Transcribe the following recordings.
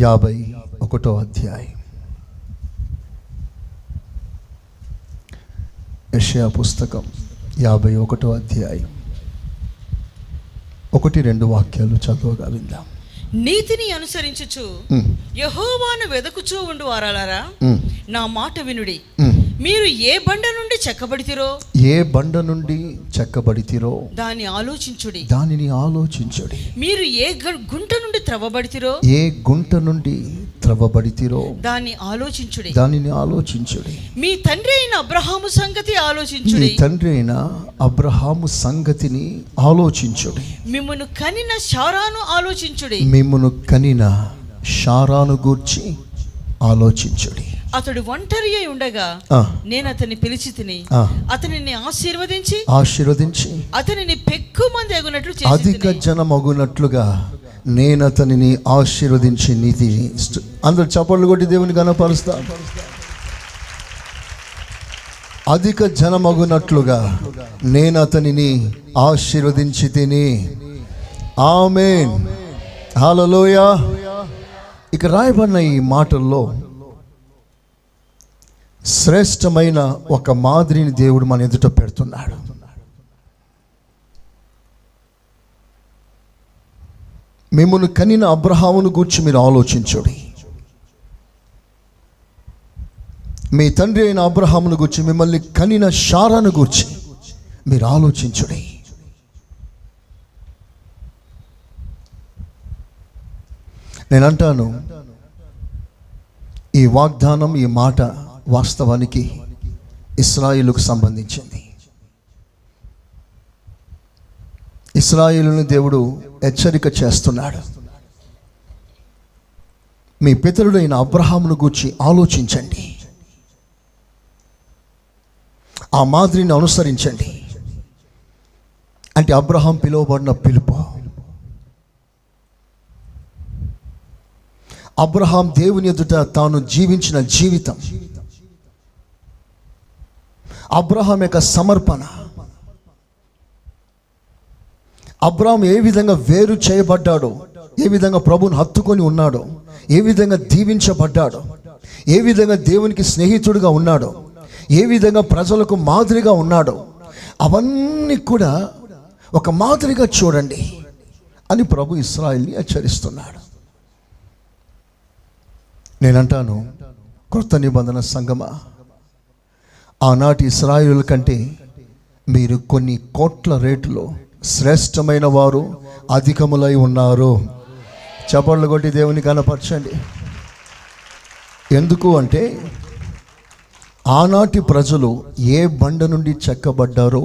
51వ అధ్యాయం. యెషయా పుస్తకం 51వ అధ్యాయం 1-2 వాక్యాలు చదువుగా విందాం. నీతిని అనుసరించుచు యెహోవాను వెదకుచూ ఉండు వారలారా, నా మాట వినుడి. మీరు ఏ బండ నుండి చెక్కబడితిరో దానిని ఆలోచించుడి. మీరు ఏ గుంట నుండి త్రవ్వబడితిరో దానిని ఆలోచించుడి. మీ తండ్రి అయిన అబ్రహాము సంగతిని ఆలోచించుడి. మిమ్మును కనిన షారాను గూర్చి ఆలోచించుడి. అతడు ఒంటరి అయి ఉండగా నేను అతన్ని పిలిచి తిని అతనిని ఆశీర్వదించి అతనిని పెక్కుమంది అగునట్లు చేసి అధిక జనమగునట్లుగా నేను అతనిని ఆశీర్వదించి నీతి. అందరు చప్పట్లు కొట్టి దేవుని గణపరుస్తా. అధిక జనమగునట్లుగా నేను అతనిని ఆశీర్వదించి తిని. ఆమేన్, హల్లెలూయా. ఇక రాయబడిన ఈ మాటల్లో శ్రేష్టమైన ఒక మాదిరిని దేవుడు మన ఎదుట పెడుతున్నాడు. మిమ్మును కనిన అబ్రహామును గూర్చి మీరు ఆలోచించుడి. మీ తండ్రి అయిన అబ్రహామును గూర్చి, మిమ్మల్ని కనిన షారాను గూర్చి మీరు ఆలోచించుడి. నేను అంటాను, ఈ వాగ్దానం, ఈ మాట వాస్తవానికి ఇశ్రాయేలుకు సంబంధించింది. ఇశ్రాయేలును దేవుడు హెచ్చరిక చేస్తున్నాడు. మీ పితరుడైన అబ్రహామును గూర్చి ఆలోచించండి, ఆ మాదిరిని అనుసరించండి. అంటే అబ్రహాం పిలువబడిన పిలుపు, అబ్రహాం దేవుని ఎదుట తాను జీవించిన జీవితం, అబ్రహాం యొక్క సమర్పణ, అబ్రహాం ఏ విధంగా వేరు చేయబడ్డాడో, ఏ విధంగా ప్రభువుని హత్తుకొని ఉన్నాడో, ఏ విధంగా దీవించబడ్డాడో, ఏ విధంగా దేవునికి స్నేహితుడిగా ఉన్నాడో, ఏ విధంగా ప్రజలకు మాదిరిగా ఉన్నాడో, అవన్నీ కూడా ఒక మాదిరిగా చూడండి అని ప్రభు ఇశ్రాయేలుని హెచ్చరిస్తున్నాడు. నేనంటాను, క్రొత్త నిబంధన సంగమా, ఆనాటి ఇశ్రాయేలుల కంటే మీరు కొన్ని కోట్ల రేటులో శ్రేష్టమైన వారు, అధికములై ఉన్నారు. చప్పట్లు కొట్టి దేవుని కనపరచండి. ఎందుకు అంటే ఆనాటి ప్రజలు ఏ బండ నుండి చెక్కబడ్డారో,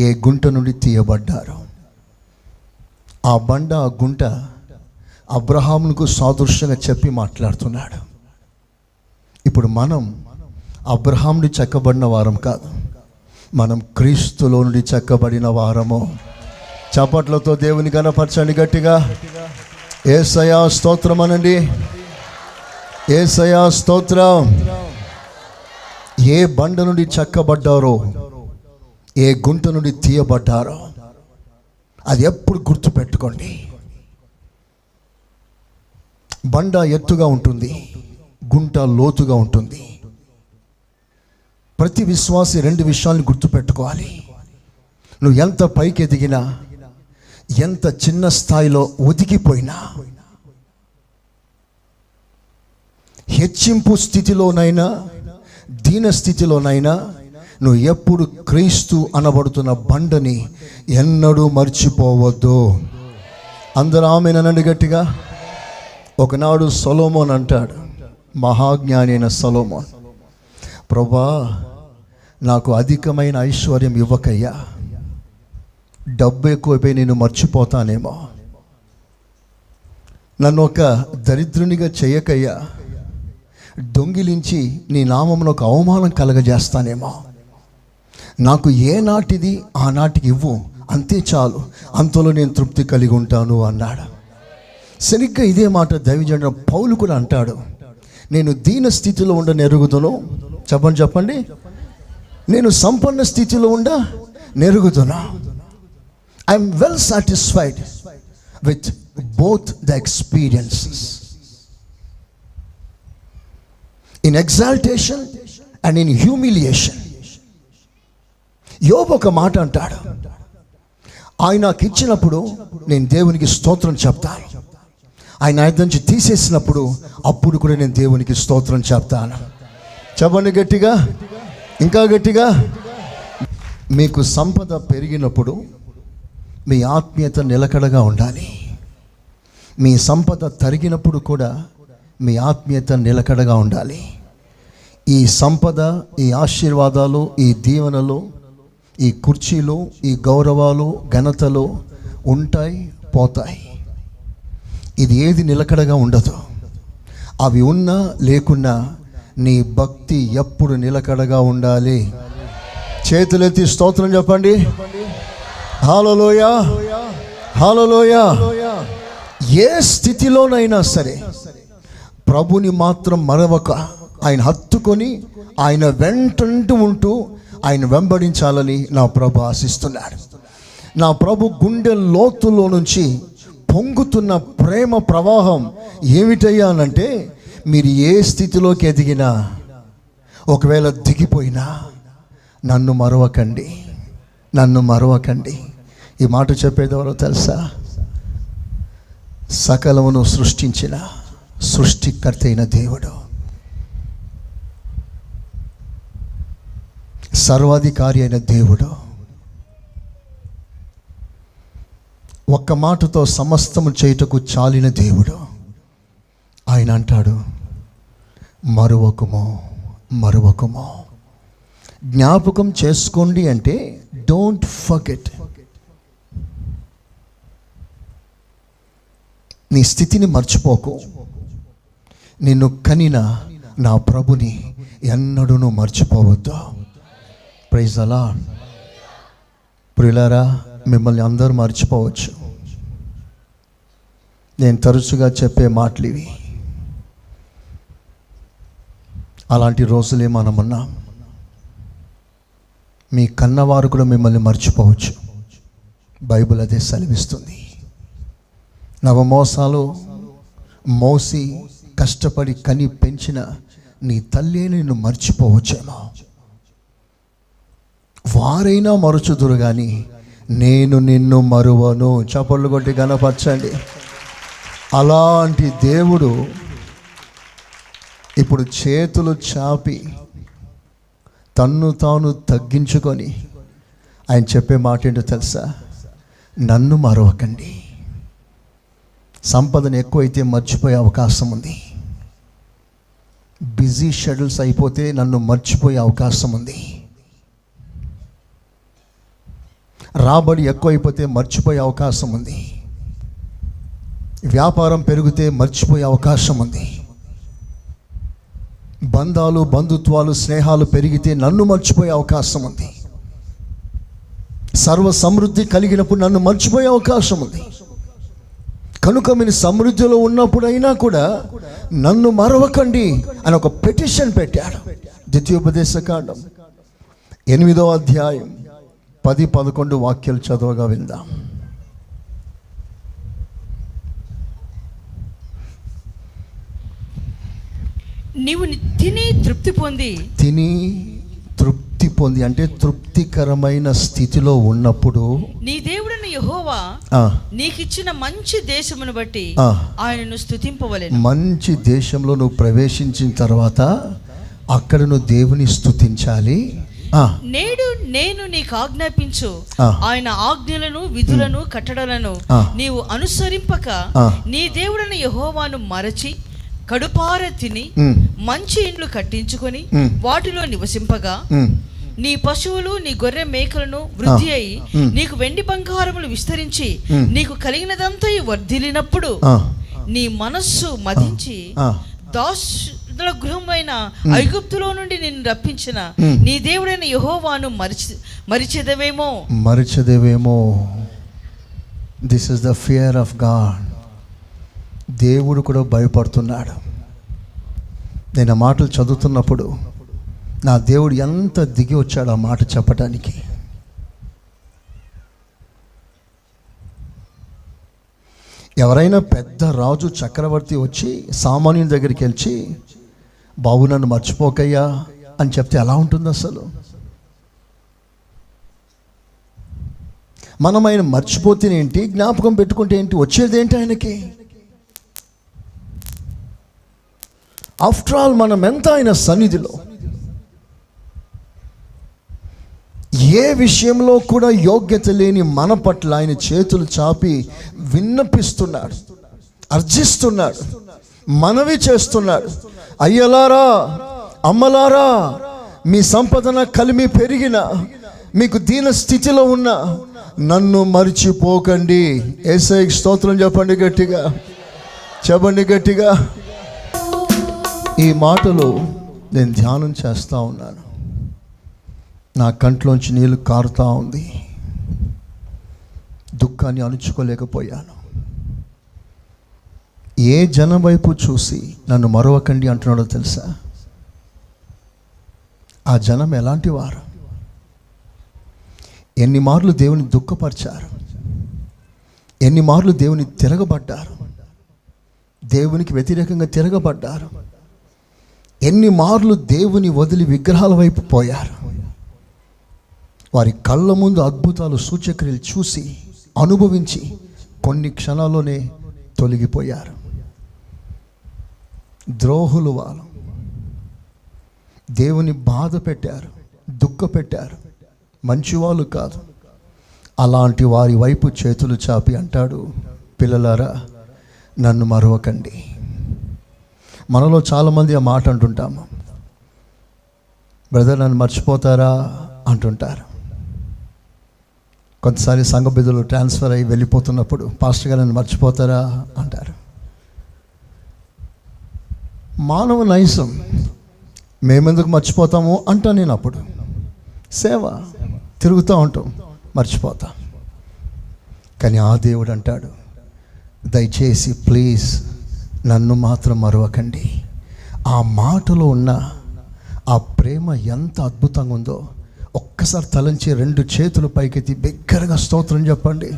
ఏ గుంట నుండి తీయబడ్డారో, ఆ బండ, ఆ గుంట అబ్రహాముకు సాదృశ్యంగా చెప్పి మాట్లాడుతున్నాడు. ఇప్పుడు మనం అబ్రహాం నుండి చెక్కబడిన వారం కాదు, మనం క్రీస్తులో నుండి చెక్కబడిన వారము. చప్పట్లతో దేవుని గణపరచండి గట్టిగా. యేసయ్యా స్తోత్రం అనండి, యేసయ్యా స్తోత్రం. ఏ బండ నుండి చెక్కబడ్డారో, ఏ గుంట నుండి తీయబడ్డారో, అది ఎప్పుడు గుర్తుపెట్టుకోండి. బండ ఎత్తుగా ఉంటుంది, గుంట లోతుగా ఉంటుంది. ప్రతి విశ్వాసి 2 విషయాలను గుర్తుపెట్టుకోవాలి. నువ్వు ఎంత పైకి ఎదిగినా, ఎంత చిన్న స్థాయిలో ఒదిగిపోయినా, హెచ్చింపు స్థితిలోనైనా, దీన స్థితిలోనైనా, నువ్వు ఎప్పుడు క్రీస్తు అనబడుతున్న బండని ఎన్నడూ మర్చిపోవద్దు. అందరూ ఆమేనండి గట్టిగా. ఒకనాడు సొలొమోన్ అంటాడు, మహాజ్ఞాని అయిన సొలొమోన్, ప్రభా నాకు అధికమైన ఐశ్వర్యం ఇవ్వకయ్యా, డబ్బు ఎక్కువైపోయి నేను మర్చిపోతానేమో, నన్ను ఒక దరిద్రునిగా చేయకయ్యా, దొంగిలించి నీ నామమున ఒక అవమానం కలగజేస్తానేమో, నాకు ఏ నాటిది ఆ నాటికి ఇవ్వు, అంతే చాలు, అంతలో నేను తృప్తి కలిగి ఉంటాను అన్నాడు. సరిగ్గా ఇదే మాట దైవజనుడు పౌలు కూడా అంటాడు, నేను దీన స్థితిలో ఉండ నెరుగుదును. చెప్పండి, నేను సంపన్న స్థితిలో ఉండ నెరుగుదును. I'm well satisfied with both the experiences. In exaltation and in humiliation. యోబు ఒక మాట అంటాడు, ఆయన నాకు ఇచ్చినప్పుడు నేను దేవునికి స్తోత్రం చెప్తాను, ఆయన ఆయన నుంచి తీసేసినప్పుడు అప్పుడు కూడా నేను దేవునికి స్తోత్రం చెప్తాను. చెప్పండి గట్టిగా, ఇంకా గట్టిగా. మీకు సంపద పెరిగినప్పుడు మీ ఆత్మీయత నిలకడగా ఉండాలి. మీ సంపద తరిగినప్పుడు కూడా మీ ఆత్మీయత నిలకడగా ఉండాలి. ఈ సంపద, ఈ ఆశీర్వాదాలు, ఈ దీవెనలు, ఈ కుర్చీలు, ఈ గౌరవాలు, ఘనతలు ఉంటాయి, పోతాయి. ఇది ఏది నిలకడగా ఉండదు. అవి ఉన్నా లేకున్నా నీ భక్తి ఎప్పుడు నిలకడగా ఉండాలి. చేతులెత్తి స్తోత్రం చెప్పండి. హల్లెలూయా, హల్లెలూయా. ఏ స్థితిలోనైనా సరే ప్రభుని మాత్రం మరవక ఆయన హత్తుకొని ఆయన వెంటంటూ ఉంటూ ఆయన వెంబడించాలని నా ప్రభు ఆశిస్తున్నాడు. నా ప్రభు గుండె లోతులో నుంచి పొంగుతున్న ప్రేమ ప్రవాహం ఏమిటయ్యా అనంటే, మీరు ఏ స్థితిలోకి ఎదిగినా, ఒకవేళ దిగిపోయినా నన్ను మరవకండి, నన్ను మరవకండి. ఈ మాట చెప్పేదెవరో తెలుసా? సకలమును సృష్టించిన సృష్టికర్త అయిన దేవుడు, సర్వాధికారి అయిన దేవుడు, ఒక్క మాటతో సమస్తము చేయుటకు చాలిన దేవుడు. ఆయన అంటాడు, మరువకుమో, మరువకుమో. జ్ఞాపకం చేసుకోండి అంటే డోంట్ ఫర్గెట్. నీ స్థితిని మర్చిపోకు. నిన్ను కనిన నా ప్రభుని ఎన్నడూ మర్చిపోవద్దు. Praise the Lord. ప్రియులారా, మిమ్మల్ని అందరూ మర్చిపోవచ్చు. నేను తరచుగా చెప్పే మాటలు ఇవి. అలాంటి రోజులే మనమున్నాం. మీ కన్నవారు కూడా మిమ్మల్ని మర్చిపోవచ్చు. బైబిల్ అదే సెలవిస్తుంది. నవమోసాలు మోసి కష్టపడి కని పెంచిన నీ తల్లి నిన్ను మర్చిపోవచ్చేమో. వారైనా మరుచుదురు కానీ నేను నిన్ను మరువను. చప్పళ్ళు కొట్టి గణపరచండి. అలాంటి దేవుడు ఇప్పుడు చేతులు చాపి తన్ను తాను తగ్గించుకొని ఆయన చెప్పే మాట ఏంటో తెలుసా? నన్ను మరవకండి. సంపదను ఎక్కువైతే మర్చిపోయే అవకాశం ఉంది. బిజీ షెడ్యూల్స్ అయిపోతే నన్ను మర్చిపోయే అవకాశం ఉంది. రాబడి ఎక్కువైపోతే మర్చిపోయే అవకాశం ఉంది. వ్యాపారం పెరిగితే మర్చిపోయే అవకాశం ఉంది. బంధాలు, బంధుత్వాలు, స్నేహాలు పెరిగితే నన్ను మర్చిపోయే అవకాశం ఉంది. సర్వ సమృద్ధి కలిగినప్పుడు నన్ను మర్చిపోయే అవకాశం ఉంది. కనుక మీరు సమృద్ధిలో ఉన్నప్పుడైనా కూడా నన్ను మరవకండి అని ఒక పిటిషన్ పెట్టాడు. ద్వితీయోపదేశకాండం 8వ అధ్యాయం 10-11 వాక్యాలు చదవగా విందాం. నీవు తిని తృప్తి పొంది అంటే తృప్తికరమైన స్థితిలో ఉన్నప్పుడు నీ దేవుడైన యెహోవా నీకిచ్చిన మంచి దేశమును బట్టి ఆయనను స్తుతింపవలెను. మంచి దేశంలో నువ్వు ప్రవేశించిన తర్వాత అక్కడ నువ్వు దేవుని స్తుతించాలి. నేడు నేను నీకు ఆజ్ఞాపించు ఆయన ఆజ్ఞలను, విధులను, కట్టడలను నీవు అనుసరింపక నీ దేవుడైన యెహోవాను మరచి కడుపార తిని మంచి ఇండ్లు కట్టించుకొని వాటిలో నివసింపగా నీ పశువులు, నీ గొర్రె మేకలను వృద్ధి అయి నీకు వెండి బంగారములు విస్తరించి నీకు కలిగినదంతా వర్ధిల్లినప్పుడు నీ మనస్సు మదించి దాసుల గృహమైన ఐగుప్తులో నుండి నిన్ను రప్పించిన నీ దేవుడైన యెహోవాను మరిచెదవేమో. This is the fear of God. దేవుడు కూడా భయపడుతున్నాడు. నేను ఆ మాటలు చదువుతున్నప్పుడు నా దేవుడు ఎంత దిగి వచ్చాడు ఆ మాట చెప్పడానికి. ఎవరైనా పెద్ద రాజు, చక్రవర్తి వచ్చి సామాన్యుని దగ్గరికి వెళ్ళి బాబు నన్ను మర్చిపోకయ్యా అని చెప్తే ఎలా ఉంటుంది అసలు? మనం ఆయన మర్చిపోతేనేంటి, జ్ఞాపకం పెట్టుకుంటే ఏంటి, వచ్చేదేంటి ఆయనకి? ఆఫ్టర్ ఆల్ మనం ఎంత ఆయన సన్నిధిలో ఏ విషయంలో కూడా యోగ్యత లేని మన పట్ల ఆయన చేతులు చాపి విన్నపిస్తున్నాడు, అర్జిస్తున్నాడు, మనవి చేస్తున్నాడు. అయ్యలారా, అమ్మలారా, మీ సంపదన కలిమి పెరిగిన, మీకు దీన స్థితిలో ఉన్న నన్ను మర్చిపోకండి. యేసయ్యకి స్తోత్రం చెప్పండి గట్టిగా, చెప్పండి గట్టిగా. ఈ మాటలు నేను ధ్యానం చేస్తూ ఉన్నాను, నా కంట్లోంచి నీళ్ళు కారుతూ ఉంది. దుఃఖాన్ని అణుచుకోలేకపోయాను. ఏ జనం వైపు చూసి నన్ను మరవకండి అంటున్నాడో తెలుసా? ఆ జనం ఎలాంటి వారు? ఎన్ని మార్లు దేవుని దుఃఖపరిచారు, ఎన్ని మార్లు దేవుని తిరగబడ్డారు, దేవునికి వ్యతిరేకంగా తిరగబడ్డారు, ఎన్ని మార్లు దేవుని వదిలి విగ్రహాల వైపు పోయారు. వారి కళ్ళ ముందు అద్భుతాలు, సూచక్రియలు చూసి అనుభవించి కొన్ని క్షణాల్లోనే తొలగిపోయారు. ద్రోహులు వాళ్ళు, దేవుని బాధ పెట్టారు, దుఃఖ పెట్టారు, మంచివాళ్ళు కాదు. అలాంటి వారి వైపు చేతులు చాపి అంటాడు, పిల్లలారా నన్ను మరవకండి. మనలో చాలామంది ఆ మాట అంటుంటాము, బ్రదర్ నన్ను మర్చిపోతారా అంటుంటారు. కొంతసారి సంఘ బిడ్డలు ట్రాన్స్ఫర్ అయ్యి వెళ్ళిపోతున్నప్పుడు పాస్టర్ గారు నన్ను మర్చిపోతారా అంటారు. మానవ నైజం, మేమెందుకు మర్చిపోతాము అంటా. నేను అప్పుడు సేవ తిరుగుతూ ఉంటాం, మర్చిపోతాం. కానీ ఆ దేవుడు అంటాడు, దయచేసి ప్లీజ్ నన్ను మాత్రం మరవకండి. ఆ మాటలో ఉన్న ఆ ప్రేమ ఎంత అద్భుతంగా ఉందో ఒక్కసారి తలంచి 2 చేతులు పైకెత్తి బిగ్గరగా స్తోత్రం చెప్పండి.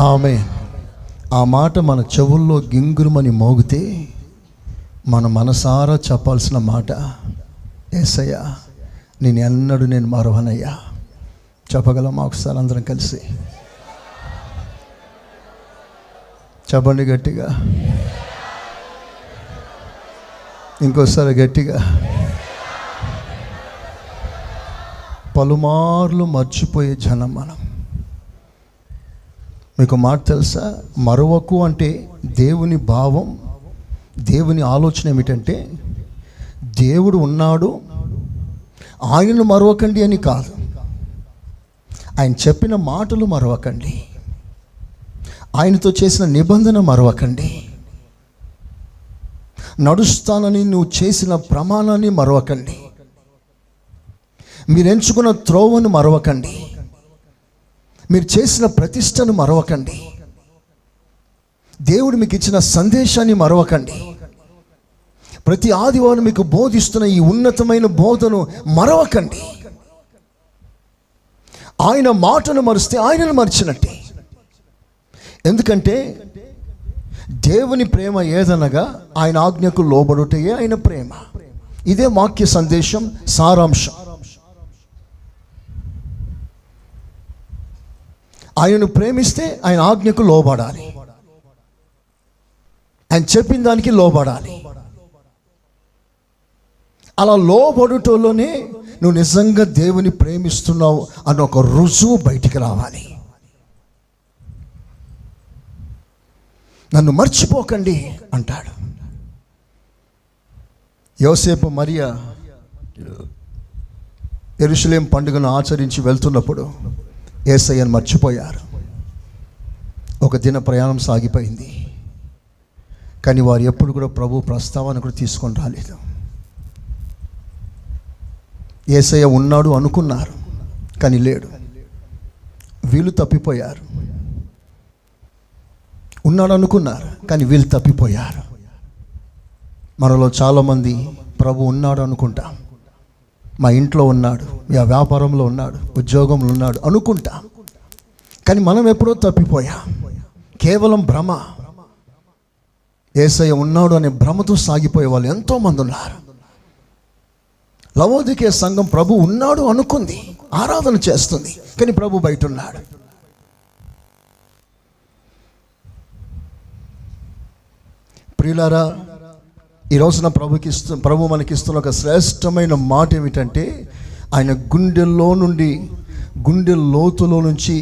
ఆమేన్. ఆ మాట మన చెవుల్లో గింగురుమని మోగితే మన మనసారా చెప్పాల్సిన మాట, యేసయ్యా నేను ఎన్నడూ నేను మరవనయ్యా. చెప్పగలమా ఒకసారి అందరం కలిసి? చెప్పండి గట్టిగా, ఇంకోసారి గట్టిగా. పలుమార్లు మర్చిపోయే జనం మనం. మీకు మాట తెలుసా? మరవకు అంటే దేవుని భావం, దేవుని ఆలోచన ఏమిటంటే, దేవుడు ఉన్నాడు, ఆయనను మరవకండి అని కాదు. ఆయన చెప్పిన మాటలు మరవకండి, ఆయనతో చేసిన నిబంధన మరవకండి, నడుస్తానని నువ్వు చేసిన ప్రమాణాన్ని మరవకండి, మీరు ఎంచుకున్న త్రోవను మరవకండి, మీరు చేసిన ప్రతిష్టను మరవకండి, దేవుడు మీకు ఇచ్చిన సందేశాన్ని మరవకండి, ప్రతి ఆదివారం మీకు బోధిస్తున్న ఈ ఉన్నతమైన బోధను మరవకండి. ఆయన మాటను మరిస్తే ఆయనను మరిచినట్టే. ఎందుకంటే దేవుని ప్రేమ ఏదనగా ఆయన ఆజ్ఞకు లోబడుటయే ఆయన ప్రేమ. ఇదే వాక్య సందేశం సారాంశం. ఆయనను ప్రేమిస్తే ఆయన ఆజ్ఞకు లోబడాలి, ఆయన చెప్పిన దానికి లోబడాలి. అలా లోబడుటలోనే నువ్వు నిజంగా దేవుని ప్రేమిస్తున్నావు అన్న ఒక రుజువు బయటికి రావాలి. నన్ను మర్చిపోకండి అంటాడు. యోసేపు మరియా యెరూషలేము పండుగను ఆచరించి వెళ్తున్నప్పుడు యేసయ్యను మర్చిపోయారు. ఒక దిన ప్రయాణం సాగిపోయింది, కానీ వారు ఎప్పుడు కూడా ప్రభు ప్రస్తావన కూడా తీసుకొని రాలేదు. యేసయ్య ఉన్నాడు అనుకున్నారు, కానీ లేడు. వీళ్ళు తప్పిపోయారు. ఉన్నాడు అనుకున్నారు, కానీ వీళ్ళు తప్పిపోయారు. మనలో చాలామంది ప్రభు ఉన్నాడు అనుకుంటాం, మా ఇంట్లో ఉన్నాడు, మా వ్యాపారంలో ఉన్నాడు, ఉద్యోగంలో ఉన్నాడు అనుకుంటాం, కానీ మనం ఎప్పుడో తప్పిపోయాం. కేవలం భ్రమ, యేసయ్య ఉన్నాడు అనే భ్రమతో సాగిపోయే వాళ్ళు ఎంతోమంది ఉన్నారు. లవోదికే సంఘం ప్రభు ఉన్నాడు అనుకుంది, ఆరాధన చేస్తుంది, కానీ ప్రభు బయట ఉన్నాడు. ప్రియులారా, ఈ రోజున ప్రభు మనకిస్తున్న ఒక శ్రేష్టమైన మాట ఏమిటంటే, ఆయన గుండె లోతులో నుంచి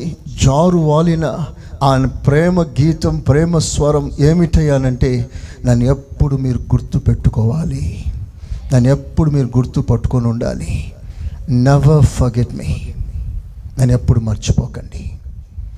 జారు వాలిన ఆయన ప్రేమ గీతం, ప్రేమ స్వరం ఏమిటయ్యానంటే, నన్ను ఎప్పుడు మీరు గుర్తు పెట్టుకోవాలి, నన్ను ఎప్పుడు మీరు గుర్తు పట్టుకొని ఉండాలి. నెవర్ ఫర్గెట్ మీ, నన్ను ఎప్పుడు మర్చిపోకండి.